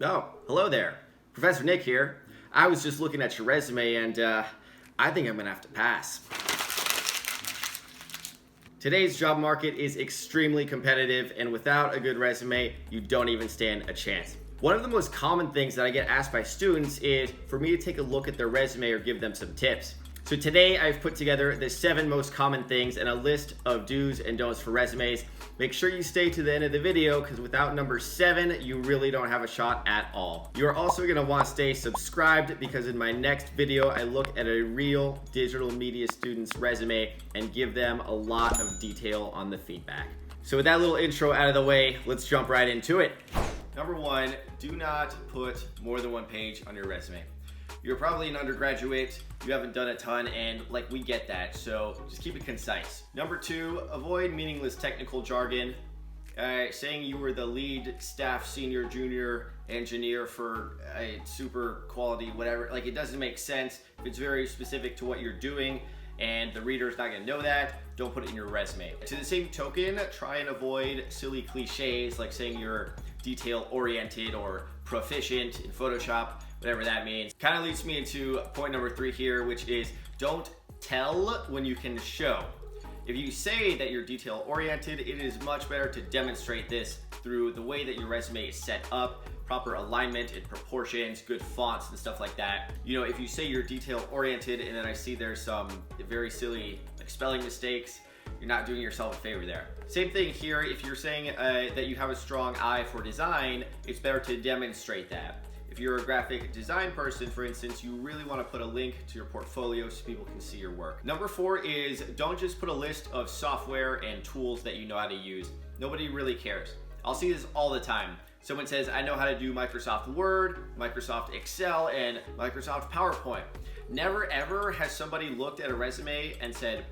Oh, hello there. Professor Nick here. I was just looking at your resume and I think I'm going to have to pass. Today's job market is extremely competitive, and without a good resume, you don't even stand a chance. One of the most common things that I get asked by students is for me to take a look at their resume or give them some tips. So today I've put together the 7 most common things and a list of do's and don'ts for resumes. Make sure you stay to the end of the video because without number 7, you really don't have a shot at all. You're also going to want to stay subscribed because in my next video, I look at a real digital media student's resume and give them a lot of detail on the feedback. So with that little intro out of the way, let's jump right into it. Number 1, do not put more than 1 page on your resume. You're probably an undergraduate, you haven't done a ton, and we get that, so just keep it concise. Number 2, avoid meaningless technical jargon. Saying you were the lead staff senior junior engineer for a super quality whatever, it doesn't make sense. If it's very specific to what you're doing and the reader's not gonna know that, don't put it in your resume. To the same token, try and avoid silly cliches like saying you're detail oriented or proficient in Photoshop, whatever that means. Kind of leads me into point number 3 here, which is don't tell when you can show. If you say that you're detail oriented, it is much better to demonstrate this through the way that your resume is set up, proper alignment and proportions, good fonts and stuff like that. You know, if you say you're detail oriented and then I see there's some very silly spelling mistakes, you're not doing yourself a favor there. Same thing here, if you're saying that you have a strong eye for design, it's better to demonstrate that. If you're a graphic design person, for instance, you really want to put a link to your portfolio so people can see your work. Number 4 is don't just put a list of software and tools that you know how to use. Nobody really cares. I'll see this all the time. Someone says, I know how to do Microsoft Word, Microsoft Excel, and Microsoft PowerPoint. Never ever has somebody looked at a resume and said,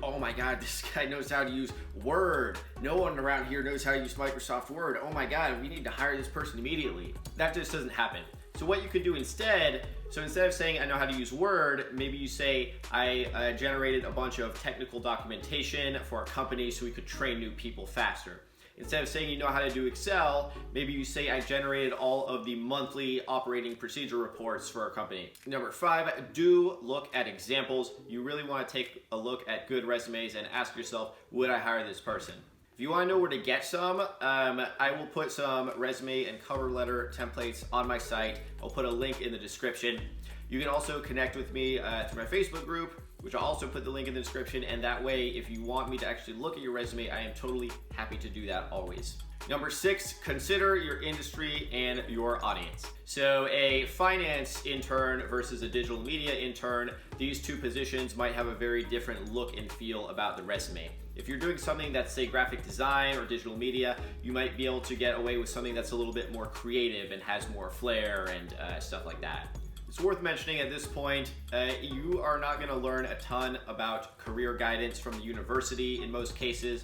oh my God, this guy knows how to use Word. No one around here knows how to use Microsoft Word. Oh my God, we need to hire this person immediately. That just doesn't happen. So what you could do instead, instead of saying I know how to use Word, maybe you say I generated a bunch of technical documentation for our company so we could train new people faster. Instead of saying you know how to do Excel, maybe you say I generated all of the monthly operating procedure reports for our company. Number 5, do look at examples. You really want to take a look at good resumes and ask yourself, would I hire this person? If you want to know where to get some, I will put some resume and cover letter templates on my site. I'll put a link in the description. You can also connect with me through my Facebook group, which I'll also put the link in the description, and that way, if you want me to actually look at your resume, I am totally happy to do that always. Number 6, consider your industry and your audience. So a finance intern versus a digital media intern, these 2 positions might have a very different look and feel about the resume. If you're doing something that's, say, graphic design or digital media, you might be able to get away with something that's a little bit more creative and has more flair and stuff like that. It's worth mentioning at this point, you are not going to learn a ton about career guidance from the university in most cases.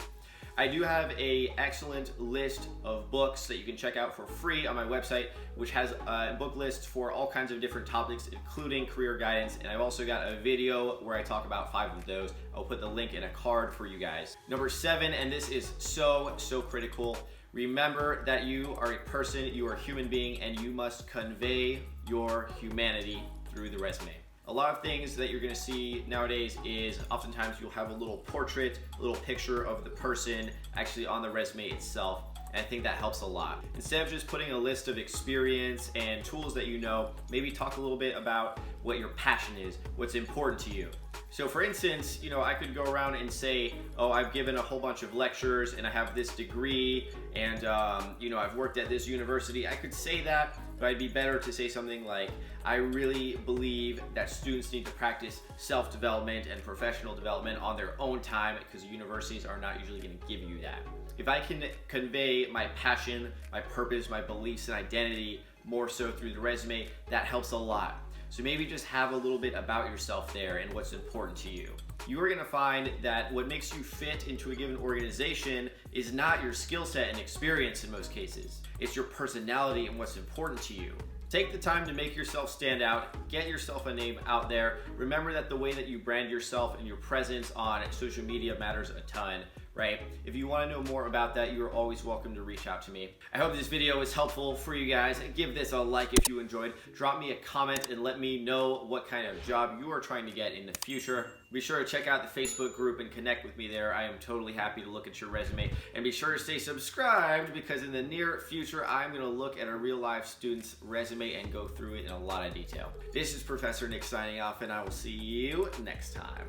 I do have an excellent list of books that you can check out for free on my website, which has book lists for all kinds of different topics, including career guidance. And I've also got a video where I talk about 5 of those. I'll put the link in a card for you guys. Number 7, and this is so critical. Remember that you are a person, you are a human being, and you must convey your humanity through the resume. A lot of things that you're gonna see nowadays is oftentimes you'll have a little portrait, a little picture of the person actually on the resume itself. And I think that helps a lot. Instead of just putting a list of experience and tools that you know, maybe talk a little bit about what your passion is, what's important to you. So for instance, I could go around and say, oh, I've given a whole bunch of lectures and I have this degree and I've worked at this university. I could say that, but I'd be better to say something like, I really believe that students need to practice self-development and professional development on their own time because universities are not usually going to give you that. If I can convey my passion, my purpose, my beliefs and identity more so through the resume, that helps a lot. So maybe just have a little bit about yourself there and what's important to you. You are gonna find that what makes you fit into a given organization is not your skill set and experience in most cases. It's your personality and what's important to you. Take the time to make yourself stand out, get yourself a name out there. Remember that the way that you brand yourself and your presence on social media matters a ton. right? If you want to know more about that, you are always welcome to reach out to me. I hope this video was helpful for you guys. Give this a like if you enjoyed. Drop me a comment and let me know what kind of job you are trying to get in the future. Be sure to check out the Facebook group and connect with me there. I am totally happy to look at your resume. And be sure to stay subscribed, because in the near future, I'm going to look at a real life student's resume and go through it in a lot of detail. This is Professor Nick signing off, and I will see you next time.